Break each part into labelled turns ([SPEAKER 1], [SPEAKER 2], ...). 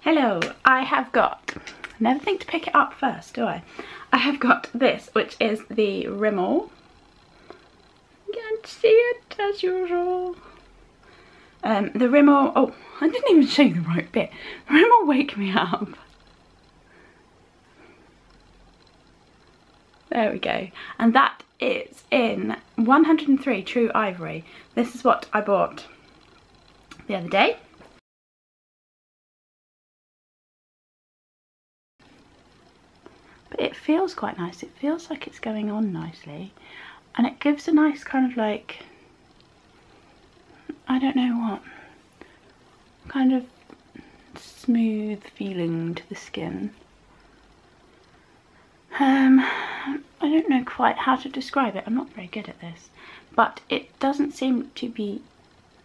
[SPEAKER 1] Hello, I have got, never think to pick it up first, do I? I have got this, which is the Rimmel. You can't see it as usual. The Rimmel, oh, I didn't even show you the right bit. Rimmel Wake Me Up. There we go. And that is in 103 True Ivory. This is what I bought the other day. But it feels quite nice. It feels like it's going on nicely. And it gives a nice kind of like, I don't know what, kind of smooth feeling to the skin. I don't know quite how to describe it. I'm not very good at this. But it doesn't seem to be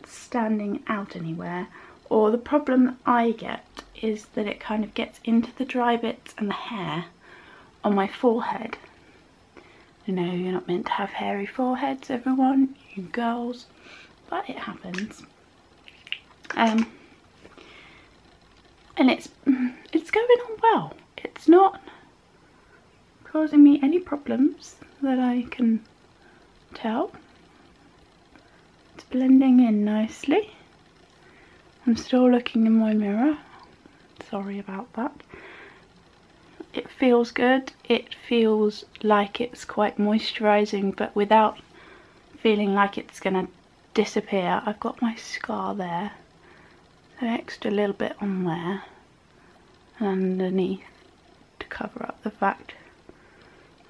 [SPEAKER 1] standing out anywhere. Or the problem I get is that it kind of gets into the dry bits and the hair on my forehead. You know, you're not meant to have hairy foreheads, everyone, you girls, but it happens. And it's going on well. It's not causing me any problems that I can tell. It's blending in nicely. I'm still looking in my mirror. Sorry about that. It feels good. It feels like it's quite moisturising, but without feeling like it's going to disappear. I've got my scar there. An extra little bit on there. And underneath to cover up the fact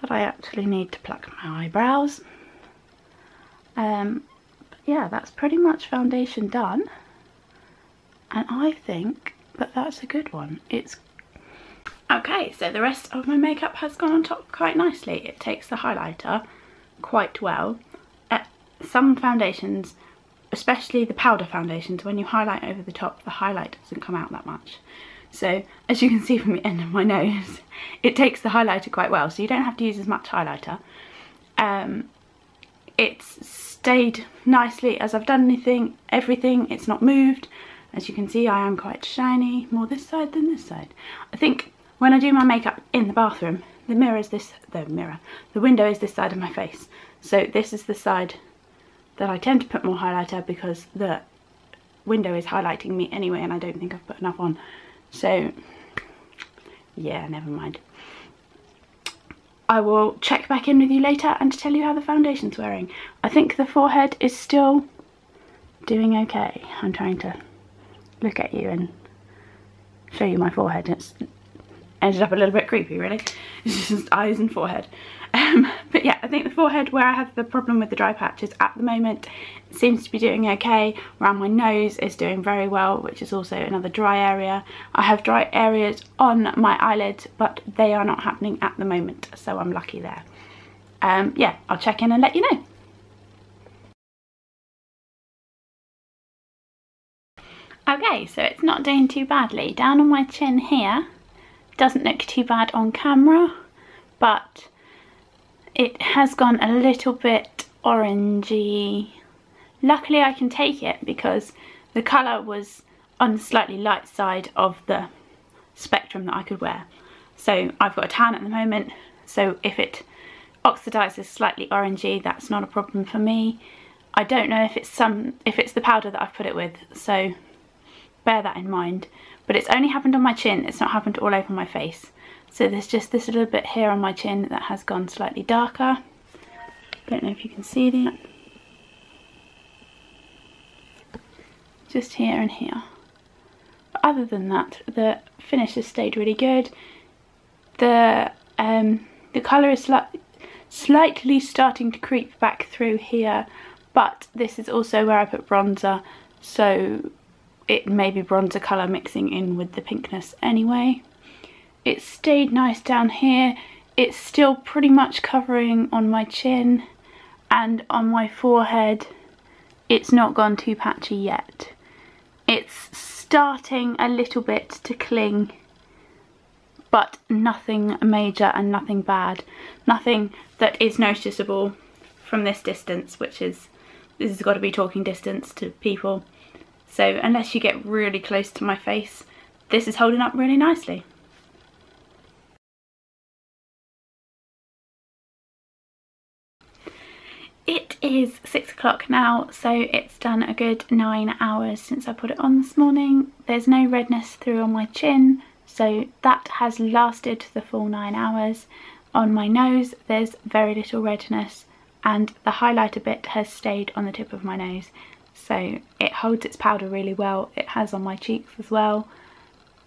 [SPEAKER 1] that I actually need to pluck my eyebrows. But yeah, that's pretty much foundation done. And I think that that's a good one. It's okay, so the rest of my makeup has gone on top quite nicely. It takes the highlighter quite well. Some foundations, especially the powder foundations, when you highlight over the top, the highlight doesn't come out that much. So, as you can see from the end of my nose, it takes the highlighter quite well, so you don't have to use as much highlighter. It's stayed nicely as I've done everything. It's not moved. As you can see, I am quite shiny, more this side than this side. I think when I do my makeup in the bathroom, the window is this side of my face. So this is the side that I tend to put more highlighter because the window is highlighting me anyway and I don't think I've put enough on. So yeah, never mind. I will check back in with you later and tell you how the foundation's wearing. I think the forehead is still doing okay. I'm trying to look at you and show you my forehead. It's ended up a little bit creepy, really. It's just eyes and forehead. But yeah, I think the forehead, where I have the problem with the dry patches at the moment, seems to be doing okay. Around my nose is doing very well, which is also another dry area. I have dry areas on my eyelids, but they are not happening at the moment, so I'm lucky there. Yeah, I'll check in and let you know. Okay, so it's not doing too badly. Down on my chin here, doesn't look too bad on camera, but it has gone a little bit orangey. Luckily I can take it because the colour was on the slightly light side of the spectrum that I could wear. So I've got a tan at the moment, so if it oxidises slightly orangey, that's not a problem for me. I don't know if it's the powder that I've put it with, so bear that in mind. But it's only happened on my chin, it's not happened all over my face. So there's just this little bit here on my chin that has gone slightly darker. Don't know if you can see that. Just here and here. But other than that, the finish has stayed really good. The colour is slightly starting to creep back through here, but this is also where I put bronzer, so it may be bronzer colour mixing in with the pinkness anyway. It's stayed nice down here. It's still pretty much covering on my chin and on my forehead. It's not gone too patchy yet. It's starting a little bit to cling, but nothing major and nothing bad. Nothing that is noticeable from this distance, which is, this has got to be talking distance to people. So unless you get really close to my face, this is holding up really nicely. It is 6 o'clock now, so it's done a good 9 hours since I put it on this morning. There's no redness through on my chin, so that has lasted the full 9 hours. On my nose there's very little redness, and the highlighter bit has stayed on the tip of my nose, so it holds its powder really well. It has on my cheeks as well.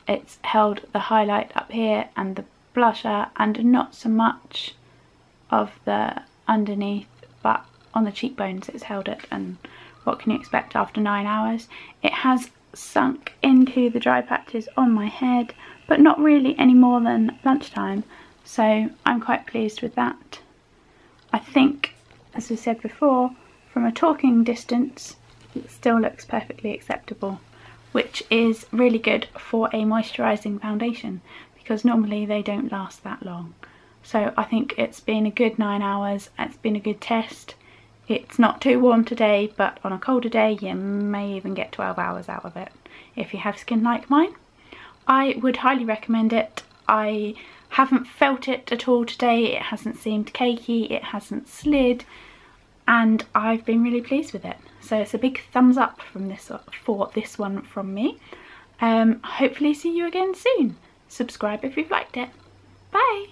[SPEAKER 1] It's held the highlight up here and the blusher, and not so much of the underneath, but on the cheekbones it's held it, and what can you expect after 9 hours? It has sunk into the dry patches on my head, but not really any more than lunchtime, so I'm quite pleased with that. I think, as we said before, from a talking distance it still looks perfectly acceptable, which is really good for a moisturising foundation, because normally they don't last that long. So I think it's been a good 9 hours, it's been a good test. It's not too warm today, but on a colder day you may even get 12 hours out of it if you have skin like mine. I would highly recommend it. I haven't felt it at all today, it hasn't seemed cakey, it hasn't slid, and I've been really pleased with it. So it's a big thumbs up from for this one from me. Hopefully see you again soon. Subscribe if you've liked it. Bye!